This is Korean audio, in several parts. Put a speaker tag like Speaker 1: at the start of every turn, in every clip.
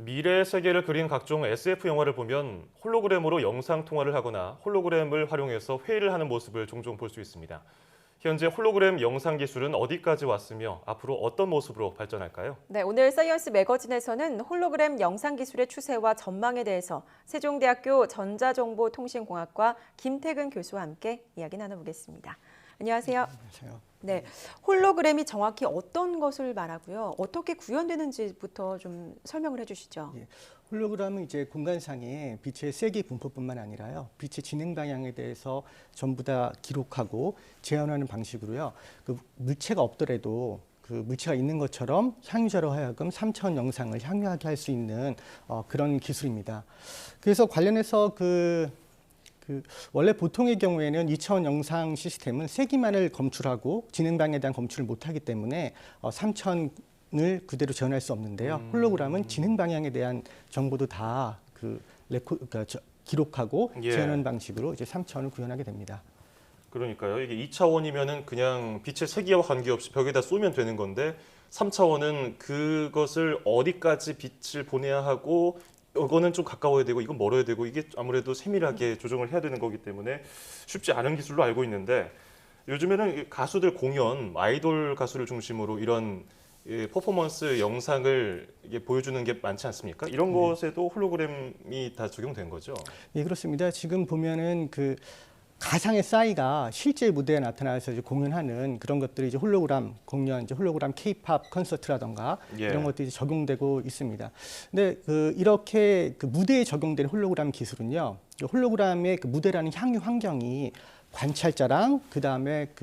Speaker 1: 미래 세계를 그린 각종 SF 영화를 보면 홀로그램으로 영상 통화를 하거나 홀로그램을 활용해서 회의를 하는 모습을 종종 볼 수 있습니다. 현재 홀로그램 영상 기술은 어디까지 왔으며 앞으로 어떤 모습으로 발전할까요?
Speaker 2: 네, 오늘 사이언스 매거진에서는 홀로그램 영상 기술의 추세와 전망에 대해서 세종대학교 전자정보통신공학과 김태근 교수와 함께 이야기 나눠보겠습니다. 안녕하세요.
Speaker 3: 안녕하세요.
Speaker 2: 네, 홀로그램이 정확히 어떤 것을 말하고요, 어떻게 구현되는지부터 좀 설명을 해주시죠.
Speaker 3: 예, 홀로그램은 이제 공간상의 빛의 세기 분포뿐만 아니라요, 빛의 진행 방향에 대해서 전부 다 기록하고 재현하는 방식으로요. 그 물체가 없더라도 그 물체가 있는 것처럼 향유자로 하여금 3차원 영상을 향유하게 할 수 있는 그런 기술입니다. 그래서 관련해서 원래 보통의 경우에는 2차원 영상 시스템은 세기만을 검출하고 진행 방향에 대한 검출을 못하기 때문에 3차원을 그대로 재현할 수 없는데요. 홀로그램은 진행 방향에 대한 정보도 다 기록하고 재현하는 방식으로 이제 3차원을 구현하게 됩니다.
Speaker 1: 그러니까요. 이게 2차원이면은 그냥 빛의 세기와 관계없이 벽에다 쏘면 되는 건데 3차원은 그것을 어디까지 빛을 보내야 하고 이거는 좀 가까워야 되고 이건 멀어야 되고 이게 아무래도 세밀하게 조정을 해야 되는 거기 때문에 쉽지 않은 기술로 알고 있는데 요즘에는 가수들 공연, 아이돌 가수를 중심으로 이런 퍼포먼스 영상을 보여주는 게 많지 않습니까? 이런 것에도 홀로그램이 다 적용된 거죠?
Speaker 3: 예, 그렇습니다. 지금 보면은 가상의 싸이가 실제 무대에 나타나서 이제 공연하는 그런 것들이 이제 홀로그램 공연, 이제 홀로그램 K-팝 콘서트라던가 이런 것들이 적용되고 있습니다. 근데 이렇게 무대에 적용된 홀로그램 기술은요, 홀로그램의 무대라는 향유 환경이 관찰자랑 그다음에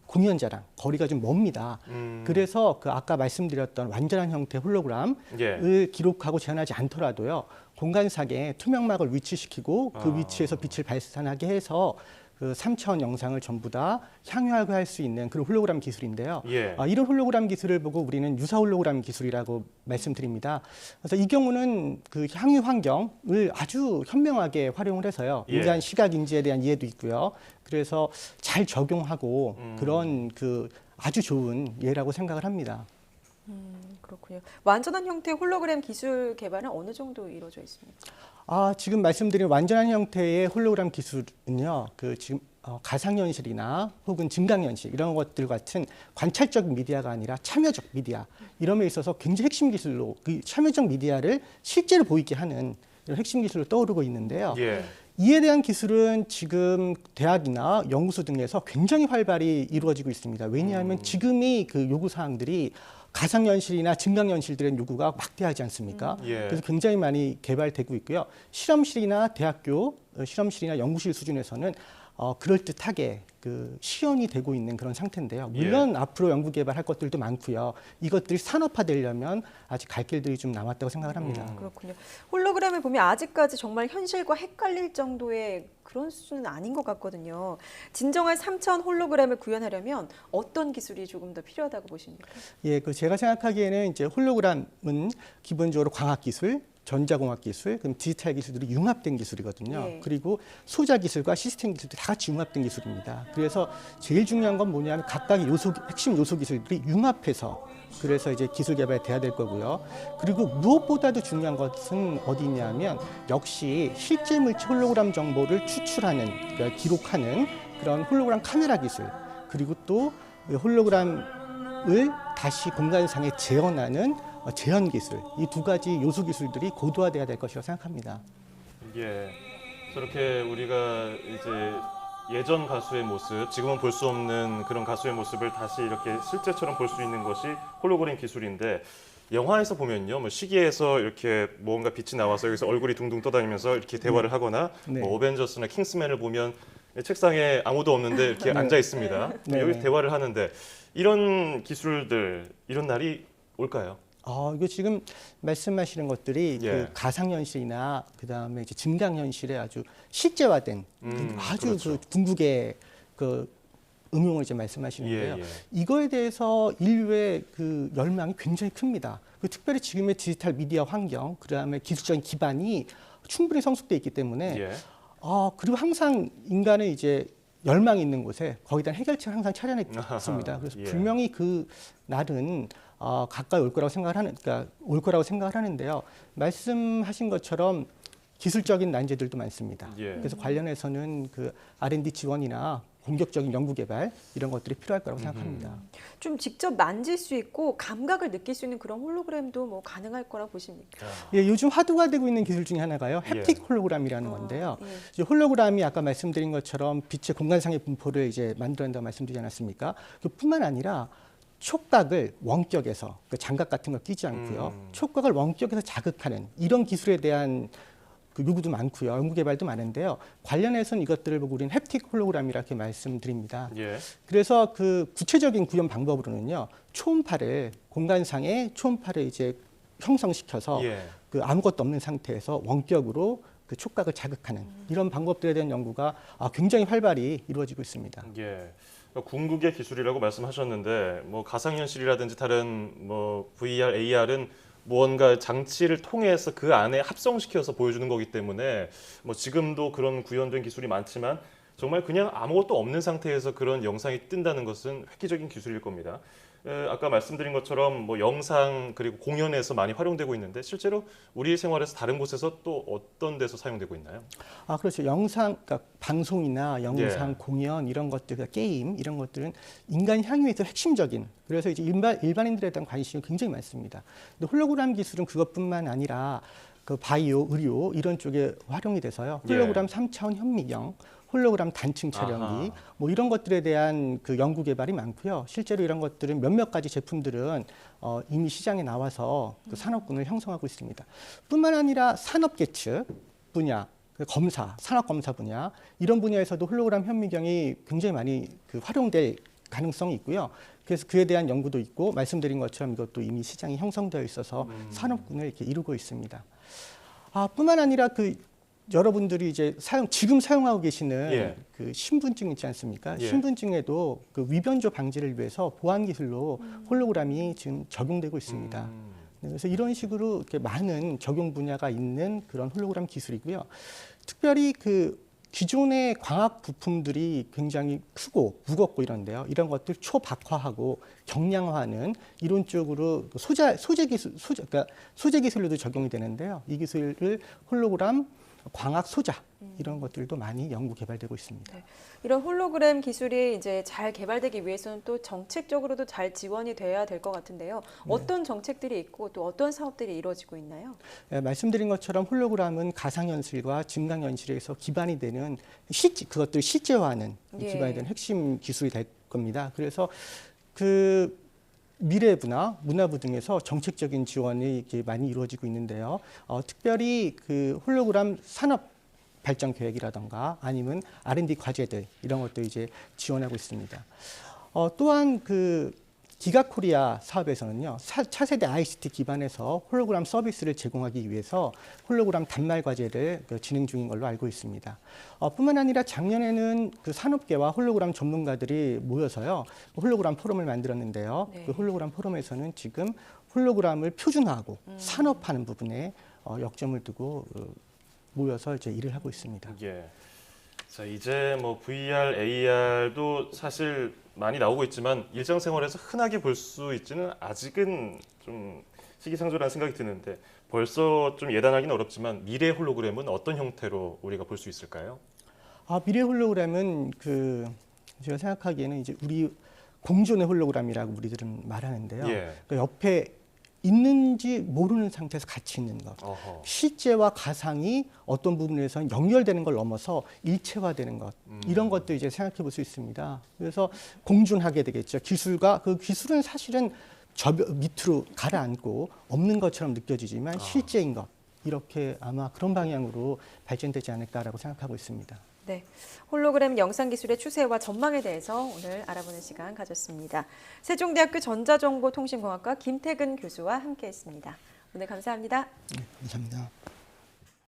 Speaker 3: 공연자랑 거리가 좀 멉니다. 그래서 아까 말씀드렸던 완전한 형태의 홀로그램을 기록하고 재현하지 않더라도요, 공간상에 투명막을 위치시키고 그 위치에서 빛을 발산하게 해서 3차원 영상을 전부 다 향유하게 할 수 있는 그런 홀로그램 기술인데요. 이런 홀로그램 기술을 보고 우리는 유사 홀로그램 기술이라고 말씀드립니다. 그래서 이 경우는 향유 환경을 아주 현명하게 활용을 해서요, 인간 시각 인지에 대한 이해도 있고요. 그래서 잘 적용하고 그런 아주 좋은 예라고 생각을 합니다.
Speaker 2: 그렇군요. 완전한 형태의 홀로그램 기술 개발은 어느 정도 이루어져 있습니까?
Speaker 3: 지금 말씀드린 완전한 형태의 홀로그램 기술은요, 지금 가상현실이나 혹은 증강현실 이런 것들 같은 관찰적 미디어가 아니라 참여적 미디어 이런 데 있어서 굉장히 핵심 기술로 참여적 미디어를 실제로 보이게 하는 이런 핵심 기술로 떠오르고 있는데요. 이에 대한 기술은 지금 대학이나 연구소 등에서 굉장히 활발히 이루어지고 있습니다. 왜냐하면 지금이 요구 사항들이 가상현실이나 증강현실들의 요구가 막대하지 않습니까? 그래서 굉장히 많이 개발되고 있고요. 실험실이나 대학교 실험실이나 연구실 수준에서는 그럴듯하게 시연이 되고 있는 그런 상태인데요. 물론 앞으로 연구 개발할 것들도 많고요. 이것들이 산업화되려면 아직 갈 길들이 좀 남았다고 생각을 합니다.
Speaker 2: 그렇군요. 홀로그램을 보면 아직까지 정말 현실과 헷갈릴 정도의 그런 수준은 아닌 것 같거든요. 진정한 3차원 홀로그램을 구현하려면 어떤 기술이 조금 더 필요하다고 보십니까?
Speaker 3: 예, 제가 생각하기에는 이제 홀로그램은 기본적으로 광학 기술, 전자공학 기술, 그럼 디지털 기술들이 융합된 기술이거든요. 그리고 소자 기술과 시스템 기술들이 다 같이 융합된 기술입니다. 그래서 제일 중요한 건 뭐냐면 각각의 핵심 요소 기술들이 융합해서 그래서 이제 기술 개발이 돼야 될 거고요. 그리고 무엇보다도 중요한 것은 어디 있냐면 역시 실제 물체 홀로그램 정보를 추출하는, 그러니까 기록하는 그런 홀로그램 카메라 기술, 그리고 또 홀로그램을 다시 공간상에 재현하는 재현 기술, 이 두 가지 요소 기술들이 고도화돼야 될 것이라고 생각합니다.
Speaker 1: 저렇게 우리가 이제 예전 가수의 모습, 지금은 볼 수 없는 그런 가수의 모습을 다시 이렇게 실제처럼 볼 수 있는 것이 홀로그램 기술인데 영화에서 보면요, 뭐 시계에서 이렇게 뭔가 빛이 나와서 여기서 얼굴이 둥둥 떠다니면서 이렇게 대화를 하거나 뭐 어벤져스나 킹스맨을 보면 책상에 아무도 없는데 이렇게 앉아 있습니다. 여기서 대화를 하는데 이런 기술들, 이런 날이 올까요?
Speaker 3: 이거 지금 말씀하시는 것들이 가상현실이나 그다음에 이제 증강현실에 아주 실제화된 아주 궁극의 응용을 이제 말씀하시는데요. 이거에 대해서 인류의 열망이 굉장히 큽니다. 특별히 지금의 디지털 미디어 환경, 그다음에 기술적인 기반이 충분히 성숙돼 있기 때문에 그리고 항상 인간은 이제 열망이 있는 곳에 거기다 해결책을 항상 차려냈습니다. 그래서 분명히 그 날은 가까이 올 거라고 올 거라고 생각을 하는데요. 말씀하신 것처럼 기술적인 난제들도 많습니다.
Speaker 1: 예.
Speaker 3: 그래서 관련해서는 그 R&D 지원이나 공격적인 연구 개발 이런 것들이 필요할 거라고 생각합니다.
Speaker 2: 좀 직접 만질 수 있고 감각을 느낄 수 있는 그런 홀로그램도 뭐 가능할 거라 보십니까?
Speaker 3: 예, 요즘 화두가 되고 있는 기술 중에 하나가요. 햅틱 홀로그램이라는 건데요.
Speaker 2: 예.
Speaker 3: 이제 홀로그램이 아까 말씀드린 것처럼 빛의 공간상의 분포를 이제 만들어낸다고 말씀드리지 않았습니까? 그뿐만 아니라 촉각을 원격에서 그 장갑 같은 거 끼지 않고요. 촉각을 원격에서 자극하는 이런 기술에 대한 그 요구도 많고요. 연구 개발도 많은데요. 관련해서는 이것들을 보고 우리는 햅틱 홀로그램이라 이렇게 말씀드립니다.
Speaker 1: 예.
Speaker 3: 그래서 그 구체적인 구현 방법으로는요. 초음파를 공간상의 초음파를 이제 형성시켜서
Speaker 1: 예.
Speaker 3: 그 아무것도 없는 상태에서 원격으로 그 촉각을 자극하는 이런 방법들에 대한 연구가 굉장히 활발히 이루어지고 있습니다.
Speaker 1: 예. 궁극의 기술이라고 말씀하셨는데 뭐 가상현실이라든지 다른 뭐 VR, AR은 무언가 장치를 통해서 그 안에 합성시켜서 보여주는 거기 때문에 뭐 지금도 그런 구현된 기술이 많지만 정말 그냥 아무것도 없는 상태에서 그런 영상이 뜬다는 것은 획기적인 기술일 겁니다. 아까 말씀드린 것처럼 뭐 영상 그리고 공연에서 많이 활용되고 있는데 실제로 우리 생활에서 다른 곳에서 또 어떤 데서 사용되고 있나요?
Speaker 3: 그렇죠. 그러니까 방송이나 영상,
Speaker 1: 예.
Speaker 3: 공연 이런 것들, 그러니까 게임 이런 것들은 인간 향유에서 핵심적인. 그래서 이제 일반인들에 대한 관심이 굉장히 많습니다. 근데 홀로그램 기술은 그것뿐만 아니라 그 바이오, 의료 이런 쪽에 활용이 돼서요. 홀로그램 3차원 현미경, 홀로그램 단층 촬영기 뭐 이런 것들에 대한 그 연구 개발이 많고요. 실제로 이런 것들은 몇몇 가지 제품들은 이미 시장에 나와서 그 산업군을 형성하고 있습니다. 뿐만 아니라 산업 계측 분야, 그 검사, 산업 검사 분야 이런 분야에서도 홀로그램 현미경이 굉장히 많이 그 활용될 가능성이 있고요. 그래서 그에 대한 연구도 있고 말씀드린 것처럼 이것도 이미 시장이 형성되어 있어서 산업군을 이렇게 이루고 있습니다. 뿐만 아니라 그 여러분들이 이제 지금 사용하고 계시는
Speaker 1: 예.
Speaker 3: 그 신분증 있지 않습니까?
Speaker 1: 예.
Speaker 3: 신분증에도 그 위변조 방지를 위해서 보안 기술로 홀로그램이 지금 적용되고 있습니다. 네, 그래서 이런 식으로 이렇게 많은 적용 분야가 있는 그런 홀로그램 기술이고요. 특별히 그 기존의 광학 부품들이 굉장히 크고 무겁고 이런데요. 이런 것들 초박화하고 경량화하는 이런 쪽으로 소재 기술로도 적용이 되는데요. 이 기술을 홀로그램 광학 소자 이런 것들도 많이 연구 개발되고 있습니다.
Speaker 2: 네. 이런 홀로그램 기술이 이제 잘 개발되기 위해서는 또 정책적으로도 잘 지원이 돼야 될 것 같은데요. 어떤 정책들이 있고 또 어떤 사업들이 이루어지고 있나요?
Speaker 3: 네, 말씀드린 것처럼 홀로그램은 가상현실과 증강현실에서 기반이 되는 그것들 실제화하는 기반이 되는 핵심 기술이 될 겁니다. 그래서 그 미래부나 문화부 등에서 정책적인 지원이 이렇게 많이 이루어지고 있는데요. 특별히 그 홀로그램 산업 발전 계획이라던가 아니면 R&D 과제들 이런 것도 이제 지원하고 있습니다. 또한 그 기가코리아 사업에서는요, 차세대 ICT 기반에서 홀로그램 서비스를 제공하기 위해서 홀로그램 단말 과제를 진행 중인 걸로 알고 있습니다. 뿐만 아니라 작년에는 그 산업계와 홀로그램 전문가들이 모여서요, 홀로그램 포럼을 만들었는데요.
Speaker 2: 네.
Speaker 3: 그 홀로그램 포럼에서는 지금 홀로그램을 표준화하고 산업화하는 부분에 역점을 두고 모여서 이제 일을 하고 있습니다.
Speaker 1: 예. 자, 이제 뭐 VR, AR도 사실 많이 나오고 있지만 일상생활에서 흔하게 볼 수 있지는 아직은 좀 시기상조라는 생각이 드는데 벌써 좀 예단하기는 어렵지만 미래 홀로그램은 어떤 형태로 우리가 볼 수 있을까요?
Speaker 3: 미래 홀로그램은 제가 생각하기에는 이제 우리 공존의 홀로그램이라고 우리들은 말하는데요.
Speaker 1: 예.
Speaker 3: 그 옆에 있는지 모르는 상태에서 같이 있는 것.
Speaker 1: 어허.
Speaker 3: 실제와 가상이 어떤 부분에서 연결되는 걸 넘어서 일체화되는 것. 이런 것도 이제 생각해 볼 수 있습니다. 그래서 공존하게 되겠죠. 그 기술은 사실은 저 밑으로 가라앉고 없는 것처럼 느껴지지만 실제인 것. 이렇게 아마 그런 방향으로 발전되지 않을까라고 생각하고 있습니다.
Speaker 2: 네, 홀로그램 영상 기술의 추세와 전망에 대해서 오늘 알아보는 시간 가졌습니다. 세종대학교 전자정보통신공학과 김태근 교수와 함께했습니다. 오늘 감사합니다.
Speaker 3: 네, 감사합니다.